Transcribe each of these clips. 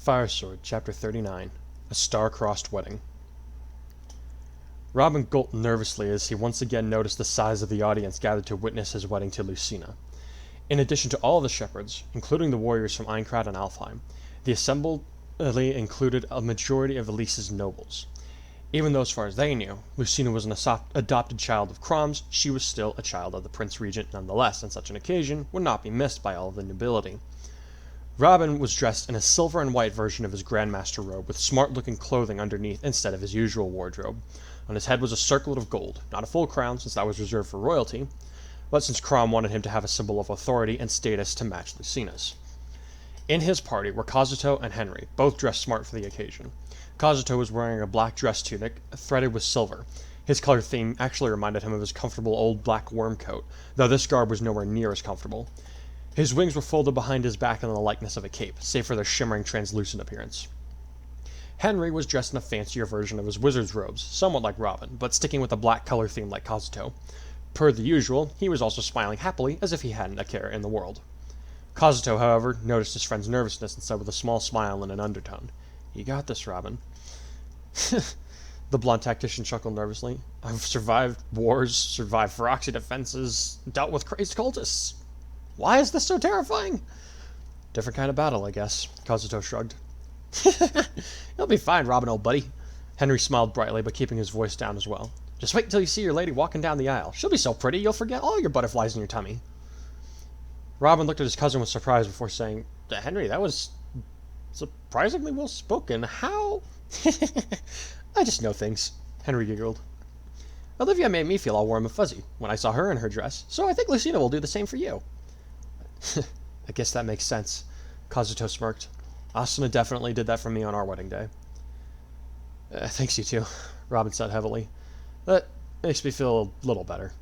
Fire Sword, Chapter 39. A Star-Crossed Wedding. Robin gulped nervously as he once again noticed the size of the audience gathered to witness his wedding to Lucina. In addition to all the shepherds, including the warriors from Einkrad and Alfheim, the assembly included a majority of Elise's nobles. Even though, as far as they knew, Lucina was an adopted child of Crom's, she was still a child of the Prince Regent nonetheless, and such an occasion would not be missed by all of the nobility. Robin was dressed in a silver and white version of his Grandmaster robe, with smart-looking clothing underneath instead of his usual wardrobe. On his head was a circlet of gold, not a full crown, since that was reserved for royalty, but since Crom wanted him to have a symbol of authority and status to match Lucina's. In his party were Kazuto and Henry, both dressed smart for the occasion. Kazuto was wearing a black dress tunic, threaded with silver. His color theme actually reminded him of his comfortable old black worm coat, though this garb was nowhere near as comfortable. His wings were folded behind his back in the likeness of a cape, save for their shimmering translucent appearance. Henry was dressed in a fancier version of his wizard's robes, somewhat like Robin, but sticking with a black color theme like Kazuto. Per the usual, he was also smiling happily, as if he hadn't a care in the world. Kazuto, however, noticed his friend's nervousness and said with a small smile in an undertone, "You got this, Robin." The blonde tactician chuckled nervously. "I've survived wars, survived Feroxy defenses, dealt with crazed cultists. Why is this so terrifying?" "Different kind of battle, I guess," Kazuto shrugged. "You'll be fine, Robin, old buddy." Henry smiled brightly, but keeping his voice down as well. "Just wait until you see your lady walking down the aisle. She'll be so pretty, you'll forget all your butterflies in your tummy." Robin looked at his cousin with surprise before saying, "Henry, that was surprisingly well spoken. How?" "I just know things," Henry giggled. "Olivia made me feel all warm and fuzzy when I saw her in her dress, so I think Lucina will do the same for you." "I guess that makes sense," Kazuto smirked. "Asuna definitely did that for me on our wedding day." Thanks, you two," Robin said heavily. "That makes me feel a little better."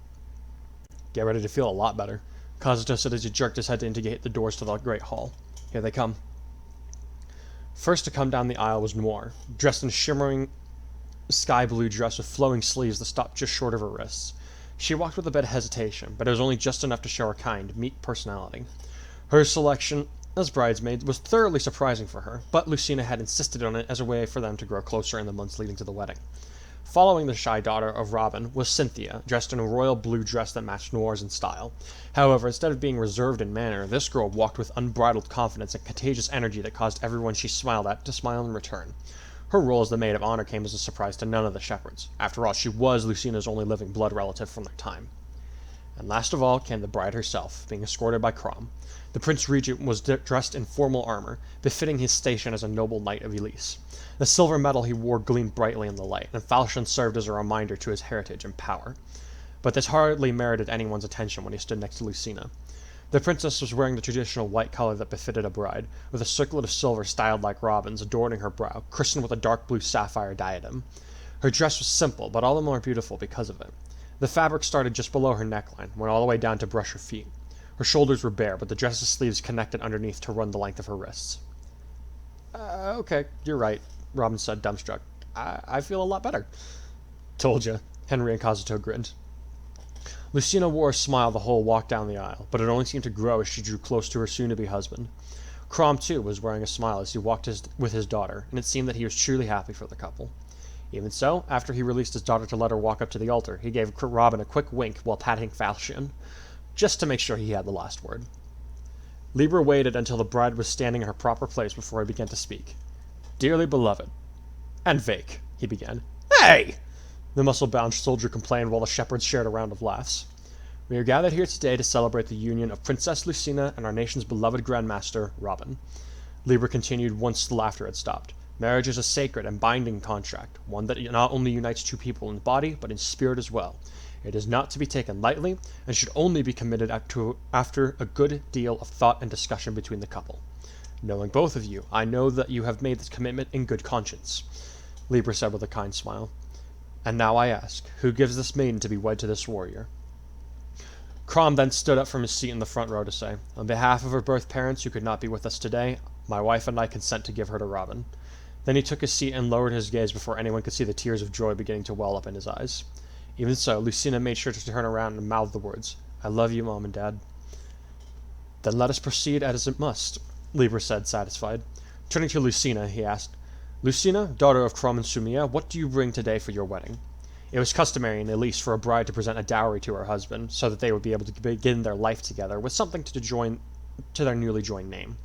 "Get ready to feel a lot better," Kazuto said as he jerked his head to indicate the doors to the great hall. "Here they come." First to come down the aisle was Noir, dressed in a shimmering sky-blue dress with flowing sleeves that stopped just short of her wrists. She walked with a bit of hesitation, but it was only just enough to show her kind, meek personality. Her selection as bridesmaid was thoroughly surprising for her, but Lucina had insisted on it as a way for them to grow closer in the months leading to the wedding. Following the shy daughter of Robin was Cynthia, dressed in a royal blue dress that matched Noir's in style. However, instead of being reserved in manner, this girl walked with unbridled confidence and contagious energy that caused everyone she smiled at to smile in return. Her role as the maid of honor came as a surprise to none of the shepherds. After all, she was Lucina's only living blood relative from their time. And last of all came the bride herself, being escorted by Crom. The Prince Regent was dressed in formal armor, befitting his station as a noble knight of Elise. The silver medal he wore gleamed brightly in the light, and falchion served as a reminder to his heritage and power. But this hardly merited anyone's attention when he stood next to Lucina. The princess was wearing the traditional white color that befitted a bride, with a circlet of silver styled like Robin's adorning her brow, christened with a dark blue sapphire diadem. Her dress was simple, but all the more beautiful because of it. The fabric started just below her neckline, went all the way down to brush her feet. Her shoulders were bare, but the dress's sleeves connected underneath to run the length of her wrists. Okay, you're right," Robin said, dumbstruck. I feel a lot better." "Told ya," Henry and Kazuto grinned. Lucina wore a smile the whole walk down the aisle, but it only seemed to grow as she drew close to her soon-to-be husband. Crom, too, was wearing a smile as he walked with his daughter, and it seemed that he was truly happy for the couple. Even so, after he released his daughter to let her walk up to the altar, he gave Robin a quick wink while patting Falchion, just to make sure he had the last word. Libra waited until the bride was standing in her proper place before he began to speak. "Dearly beloved, and Vake," he began. "Hey!" the muscle-bound soldier complained while the shepherds shared a round of laughs. "We are gathered here today to celebrate the union of Princess Lucina and our nation's beloved Grandmaster, Robin." Libra continued once the laughter had stopped. "Marriage is a sacred and binding contract, one that not only unites two people in body, but in spirit as well. It is not to be taken lightly, and should only be committed after a good deal of thought and discussion between the couple. Knowing both of you, I know that you have made this commitment in good conscience," Libra said with a kind smile. "And now I ask, who gives this maiden to be wed to this warrior?" Crom then stood up from his seat in the front row to say, "On behalf of her birth parents who could not be with us today, my wife and I consent to give her to Robin." Then he took his seat and lowered his gaze before anyone could see the tears of joy beginning to well up in his eyes. Even so, Lucina made sure to turn around and mouth the words, "I love you, Mom and Dad." "Then let us proceed as it must," Libra said, satisfied. Turning to Lucina, he asked, Lucina, daughter of Crom and Sumia, what do you bring today for your wedding? It was customary in Elise for a bride to present a dowry to her husband, so that they would be able to begin their life together with something to their newly joined name.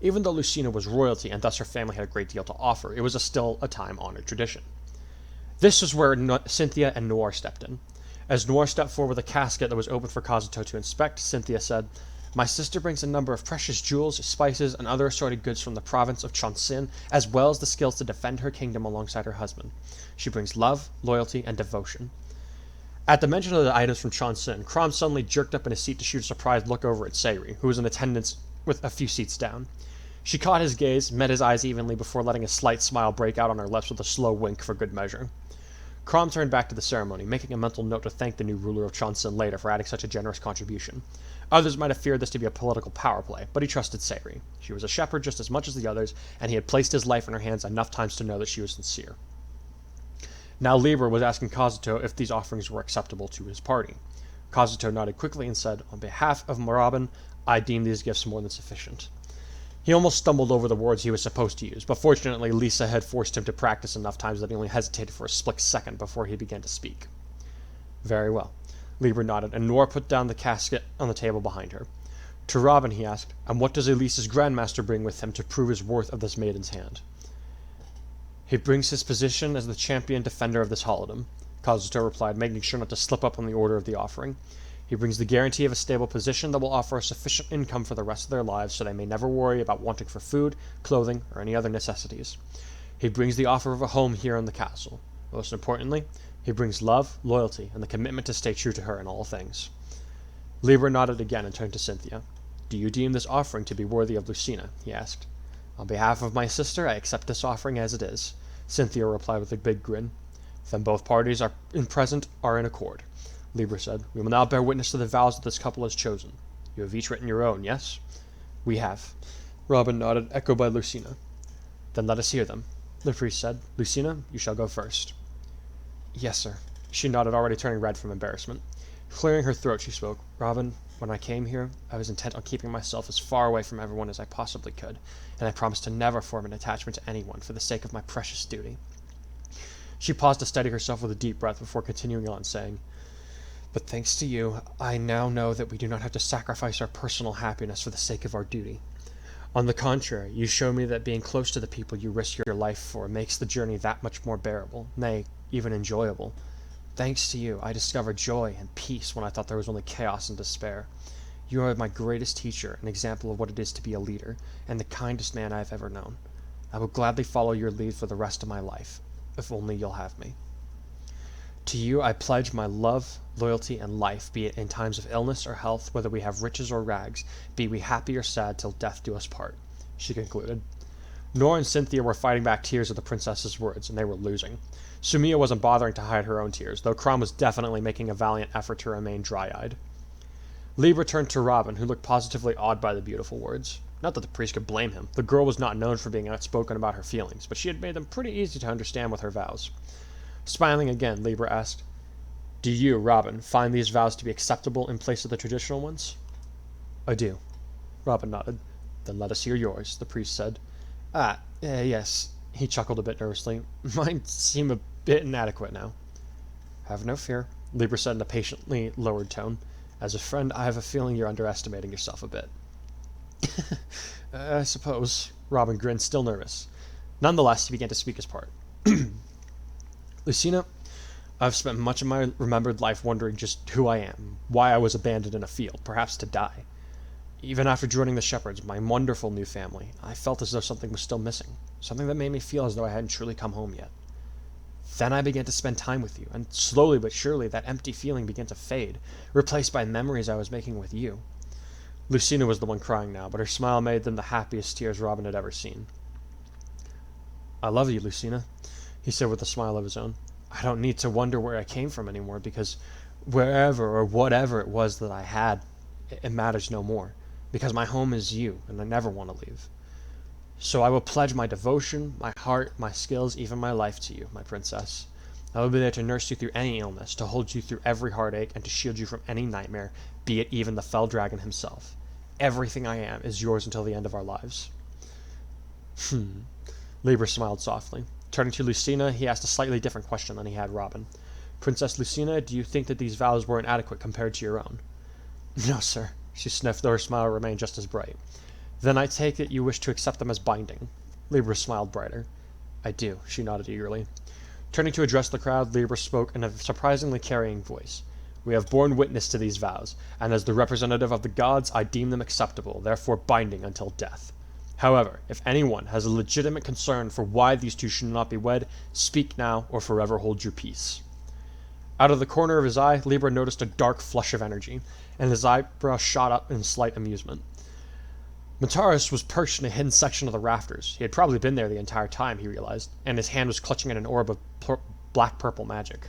Even though Lucina was royalty and thus her family had a great deal to offer, it was still a time-honored tradition. This was where Cynthia and Noir stepped in. As Noir stepped forward with a casket that was open for Kazuto to inspect, Cynthia said, My sister brings a number of precious jewels, spices, and other assorted goods from the province of Chonsin, as well as the skills to defend her kingdom alongside her husband. She brings love, loyalty, and devotion. At the mention of the items from Chonsin, Crom suddenly jerked up in his seat to shoot a surprised look over at Sayri, who was in attendance with a few seats down. She caught his gaze, met his eyes evenly before letting a slight smile break out on her lips with a slow wink for good measure. Crom turned back to the ceremony, making a mental note to thank the new ruler of Chonsin later for adding such a generous contribution. Others might have feared this to be a political power play, but he trusted Sayri. She was a shepherd just as much as the others, and he had placed his life in her hands enough times to know that she was sincere. Now Liber was asking Kazuto if these offerings were acceptable to his party. Kazuto nodded quickly and said, On behalf of Marabin, I deem these gifts more than sufficient. He almost stumbled over the words he was supposed to use, but fortunately Lisa had forced him to practice enough times that he only hesitated for a split second before he began to speak. Very well. Liber nodded, and Noir put down the casket on the table behind her. To Robin he asked, And what does Elise's grandmaster bring with him to prove his worth of this maiden's hand? He brings his position as the champion defender of this halidom, Kazuto replied, making sure not to slip up on the order of the offering. He brings the guarantee of a stable position that will offer a sufficient income for the rest of their lives so they may never worry about wanting for food, clothing, or any other necessities. He brings the offer of a home here in the castle. Most importantly, he brings love, loyalty, and the commitment to stay true to her in all things. Liber nodded again and turned to Cynthia. Do you deem this offering to be worthy of Lucina? He asked. On behalf of my sister, I accept this offering as it is, Cynthia replied with a big grin. Then both parties are in accord. Liber said, We will now bear witness to the vows that this couple has chosen. You have each written your own, yes? We have. Robin nodded, echoed by Lucina. Then let us hear them, the priest said. Lucina, you shall go first. Yes, sir. She nodded, already turning red from embarrassment. Clearing her throat, she spoke. Robin, when I came here, I was intent on keeping myself as far away from everyone as I possibly could, and I promised to never form an attachment to anyone for the sake of my precious duty. She paused to steady herself with a deep breath before continuing on, saying, But thanks to you, I now know that we do not have to sacrifice our personal happiness for the sake of our duty. On the contrary, you show me that being close to the people you risk your life for makes the journey that much more bearable, nay, even enjoyable. Thanks to you, I discovered joy and peace when I thought there was only chaos and despair. You are my greatest teacher, an example of what it is to be a leader, and the kindest man I have ever known. I will gladly follow your lead for the rest of my life, if only you'll have me. To you I pledge my love, loyalty, and life, be it in times of illness or health, whether we have riches or rags, be we happy or sad till death do us part, she concluded. Nora and Cynthia were fighting back tears at the princess's words, and they were losing. Sumia wasn't bothering to hide her own tears, though Crom was definitely making a valiant effort to remain dry-eyed. Liber turned to Robin, who looked positively awed by the beautiful words. Not that the priest could blame him. The girl was not known for being outspoken about her feelings, but she had made them pretty easy to understand with her vows. Smiling again, Liber asked, Do you, Robin, find these vows to be acceptable in place of the traditional ones? I do. Robin nodded. Then let us hear yours, the priest said. Yes. He chuckled a bit nervously. Mine seem a bit inadequate now. Have no fear, Liber said in a patiently lowered tone. As a friend, I have a feeling you're underestimating yourself a bit. I suppose, Robin grinned, still nervous. Nonetheless, he began to speak his part. Lucina, I've spent much of my remembered life wondering just who I am, why I was abandoned in a field, perhaps to die. Even after joining the Shepherds, my wonderful new family, I felt as though something was still missing, something that made me feel as though I hadn't truly come home yet. Then I began to spend time with you, and slowly but surely that empty feeling began to fade, replaced by memories I was making with you. Lucina was the one crying now, but her smile made them the happiest tears Robin had ever seen. I love you, Lucina, he said with a smile of his own. I don't need to wonder where I came from anymore, because wherever or whatever it was that I had, it matters no more, because my home is you, and I never want to leave. So I will pledge my devotion, my heart, my skills, even my life to you, my princess. I will be there to nurse you through any illness, to hold you through every heartache, and to shield you from any nightmare, be it even the fell dragon himself. Everything I am is yours until the end of our lives. Libra smiled softly. Turning to Lucina, he asked a slightly different question than he had Robin. Princess Lucina, do you think that these vows were inadequate compared to your own? No, sir, she sniffed, though her smile remained just as bright. Then I take it you wish to accept them as binding. Libra smiled brighter. I do, she nodded eagerly. Turning to address the crowd, Libra spoke in a surprisingly carrying voice. We have borne witness to these vows, and as the representative of the gods, I deem them acceptable, therefore binding until death. However, if anyone has a legitimate concern for why these two should not be wed, speak now or forever hold your peace. Out of the corner of his eye, Libra noticed a dark flush of energy, and his eyebrow shot up in slight amusement. Mataris was perched in a hidden section of the rafters. He had probably been there the entire time, he realized, and his hand was clutching at an orb of black-purple magic.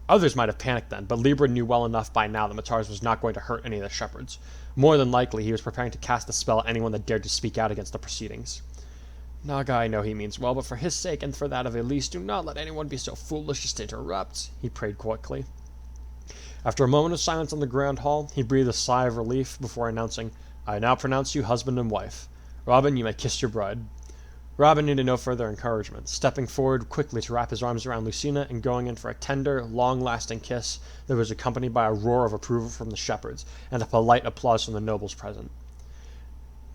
Others might have panicked then, but Libra knew well enough by now that Mataris was not going to hurt any of the shepherds. More than likely, he was preparing to cast a spell at anyone that dared to speak out against the proceedings. Naga, I know he means well, but for his sake and for that of Elise, do not let anyone be so foolish as to interrupt, he prayed quickly. After a moment of silence in the grand hall, he breathed a sigh of relief before announcing, I now pronounce you husband and wife. Robin, you may kiss your bride. Robin needed no further encouragement, stepping forward quickly to wrap his arms around Lucina and going in for a tender, long-lasting kiss that was accompanied by a roar of approval from the shepherds and a polite applause from the nobles present.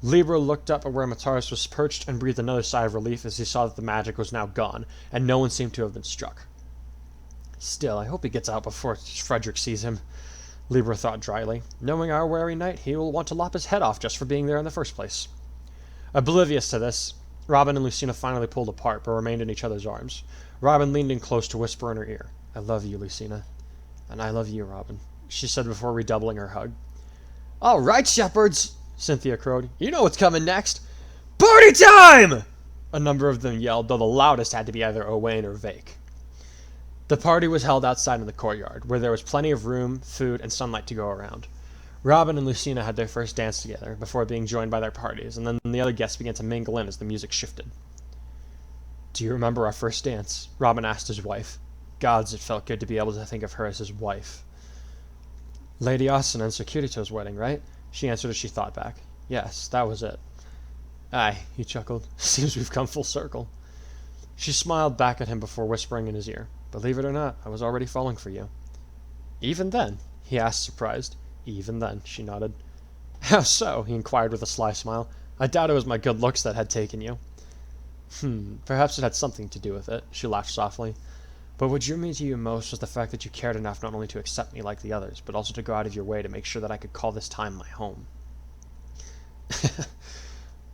Libra looked up at where Mataris was perched and breathed another sigh of relief as he saw that the magic was now gone, and no one seemed to have been struck. Still, I hope he gets out before Frederick sees him, Libra thought dryly. Knowing our wary knight, he will want to lop his head off just for being there in the first place. Oblivious to this, Robin and Lucina finally pulled apart, but remained in each other's arms. Robin leaned in close to whisper in her ear, I love you, Lucina. And I love you, Robin, she said before redoubling her hug. All right, shepherds, Cynthia crowed. You know what's coming next. Party time! A number of them yelled, though the loudest had to be either Owain or Vake. The party was held outside in the courtyard, where there was plenty of room, food, and sunlight to go around. Robin and Lucina had their first dance together, before being joined by their parties, and then the other guests began to mingle in as the music shifted. Do you remember our first dance? Robin asked his wife. Gods, it felt good to be able to think of her as his wife. Lady Austin and Sir Kirito's wedding, right? She answered as she thought back. Yes, that was it. Aye, he chuckled. Seems we've come full circle. She smiled back at him before whispering in his ear. Believe it or not, I was already falling for you. Even then? He asked, surprised. Even then, she nodded. How so? He inquired with a sly smile. I doubt it was my good looks that had taken you. Perhaps it had something to do with it, she laughed softly. But what drew me to you most was the fact that you cared enough not only to accept me like the others, but also to go out of your way to make sure that I could call this time my home.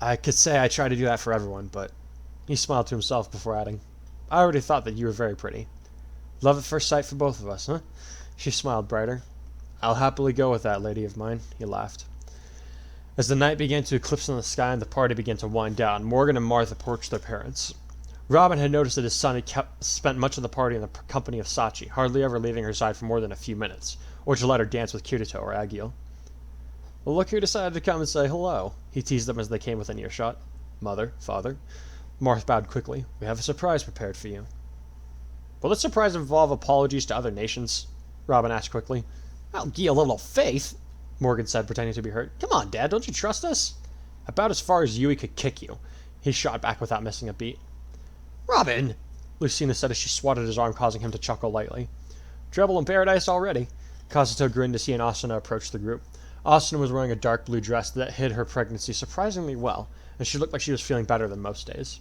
I could say I try to do that for everyone, but... He smiled to himself before adding, I already thought that you were very pretty. Love at first sight for both of us, huh? She smiled brighter. I'll happily go with that, lady of mine, he laughed. As the night began to eclipse in the sky and the party began to wind down, Morgan and Martha approached their parents. Robin had noticed that his son had spent much of the party in the company of Sachi, hardly ever leaving her side for more than a few minutes, or to let her dance with Kirito or Agil. Well, look who decided to come and say hello, he teased them as they came within earshot. Mother, father. Martha bowed quickly. We have a surprise prepared for you. Will this surprise involve apologies to other nations? Robin asked quickly. I'll give you a little faith, Morgan said, pretending to be hurt. Come on, Dad, don't you trust us? About as far as Yui could kick you, he shot back without missing a beat. Robin, Lucina said as she swatted his arm, causing him to chuckle lightly. Trouble in paradise already. Kazuto grinned as he and Asuna approached the group. Asuna was wearing a dark blue dress that hid her pregnancy surprisingly well, and she looked like she was feeling better than most days.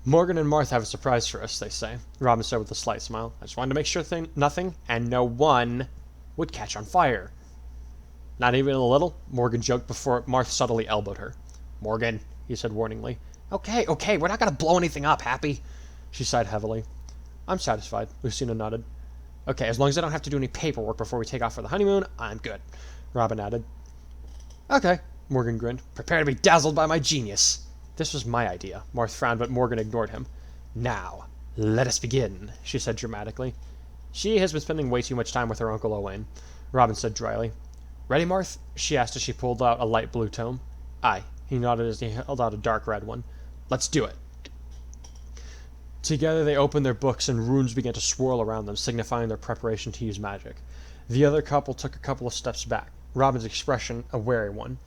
Morgan and Martha have a surprise for us, they say, Robin said with a slight smile. I just wanted to make sure nothing and no one would catch on fire. Not even a little, Morgan joked before Martha subtly elbowed her. Morgan, he said warningly. Okay, we're not going to blow anything up, Happy, she sighed heavily. I'm satisfied, Lucina nodded. Okay, as long as I don't have to do any paperwork before we take off for the honeymoon, I'm good, Robin added. Okay, Morgan grinned. Prepare to be dazzled by my genius. This was my idea. Martha frowned, but Morgan ignored him. Now, let us begin, she said dramatically. She has been spending way too much time with her Uncle Owain, Robin said dryly. Ready, Martha? She asked as she pulled out a light blue tome. Aye, he nodded as he held out a dark red one. Let's do it. Together they opened their books and runes began to swirl around them, signifying their preparation to use magic. The other couple took a couple of steps back, Robin's expression a wary one.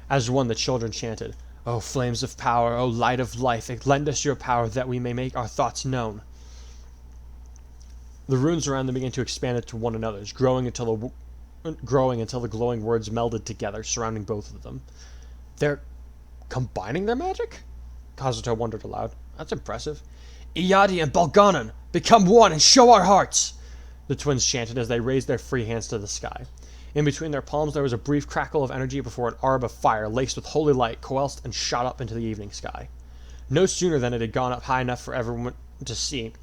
As one, the children chanted, O flames of power, O light of life, lend us your power that we may make our thoughts known. The runes around them began to expand into one another's, growing until the glowing words melded together, surrounding both of them. They're combining their magic? Kazuto wondered aloud. That's impressive. Iyadi and Balganon, become one and show our hearts! The twins chanted as they raised their free hands to the sky. In between their palms there was a brief crackle of energy before an orb of fire laced with holy light coalesced and shot up into the evening sky. No sooner than it had gone up high enough for everyone to see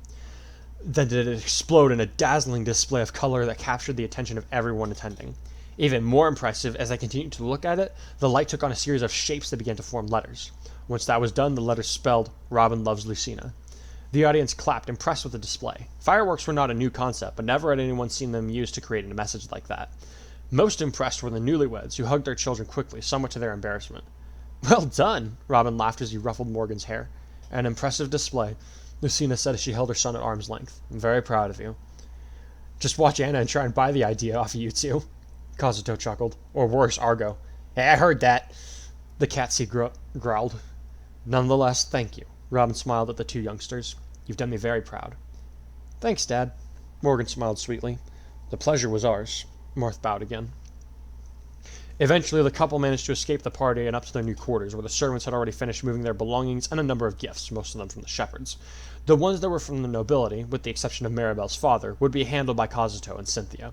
than did it explode in a dazzling display of color that captured the attention of everyone attending. Even more impressive, as they continued to look at it, the light took on a series of shapes that began to form letters. Once that was done, the letters spelled, Robin loves Lucina. The audience clapped, impressed with the display. Fireworks were not a new concept, but never had anyone seen them used to create a message like that. Most impressed were the newlyweds, who hugged their children quickly, somewhat to their embarrassment. Well done, Robin laughed as he ruffled Morgan's hair. An impressive display, Lucina said as she held her son at arm's length. I'm very proud of you. Just watch Anna and try and buy the idea off of you two, Kazuto chuckled. Or worse, Argo. Hey, I heard that, the cat seed growled. Nonetheless, thank you. Robin smiled at the two youngsters. You've done me very proud. Thanks, Dad. Morgan smiled sweetly. The pleasure was ours. Marth bowed again. Eventually, the couple managed to escape the party and up to their new quarters, where the servants had already finished moving their belongings and a number of gifts, most of them from the shepherds. The ones that were from the nobility, with the exception of Maribel's father, would be handled by Kazuto and Cynthia.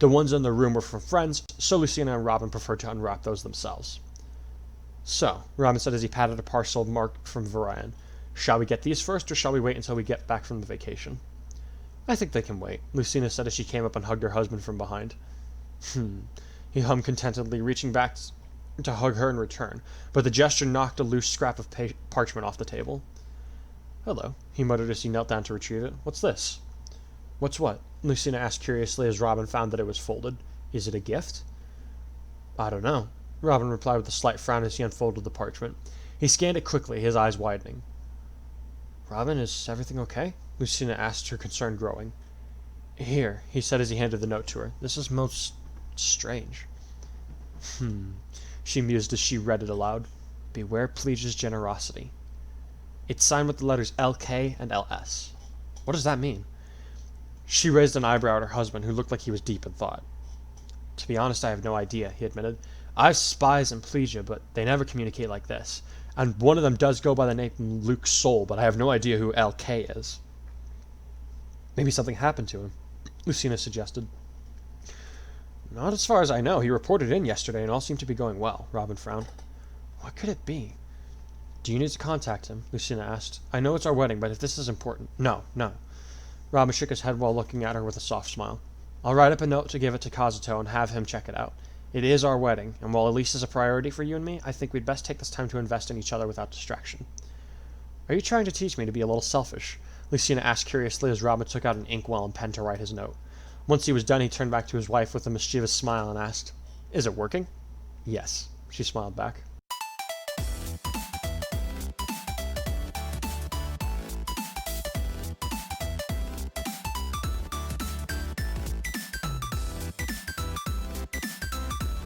The ones in the room were from friends, so Lucina and Robin preferred to unwrap those themselves. So, Robin said as he patted a parcel marked from Varayan, shall we get these first, or shall we wait until we get back from the vacation? I think they can wait, Lucina said as she came up and hugged her husband from behind. He hummed contentedly, reaching back to hug her in return, but the gesture knocked a loose scrap of parchment off the table. Hello, he muttered as he knelt down to retrieve it. What's this? What's what? Lucina asked curiously as Robin found that it was folded. Is it a gift? I don't know, Robin replied with a slight frown as he unfolded the parchment. He scanned it quickly, his eyes widening. Robin, is everything okay? Lucina asked, her concern growing. Here, he said as he handed the note to her. This is most strange. She mused as she read it aloud. Beware Plegia's generosity. It's signed with the letters LK and LS. What does that mean? She raised an eyebrow at her husband, who looked like he was deep in thought. To be honest, I have no idea, he admitted. I have spies in Plegia, but they never communicate like this. And one of them does go by the name Luke Soul, but I have no idea who LK is. Maybe something happened to him, Lucina suggested. Not as far as I know. He reported in yesterday and all seemed to be going well, Robin frowned. What could it be? Do you need to contact him? Lucina asked. I know it's our wedding, but if this is important... No. Robin shook his head while looking at her with a soft smile. I'll write up a note to give it to Kazuto and have him check it out. It is our wedding, and while Elise is a priority for you and me, I think we'd best take this time to invest in each other without distraction. Are you trying to teach me to be a little selfish? Lucina asked curiously as Robin took out an inkwell and pen to write his note. Once he was done, he turned back to his wife with a mischievous smile and asked, Is it working? Yes, she smiled back.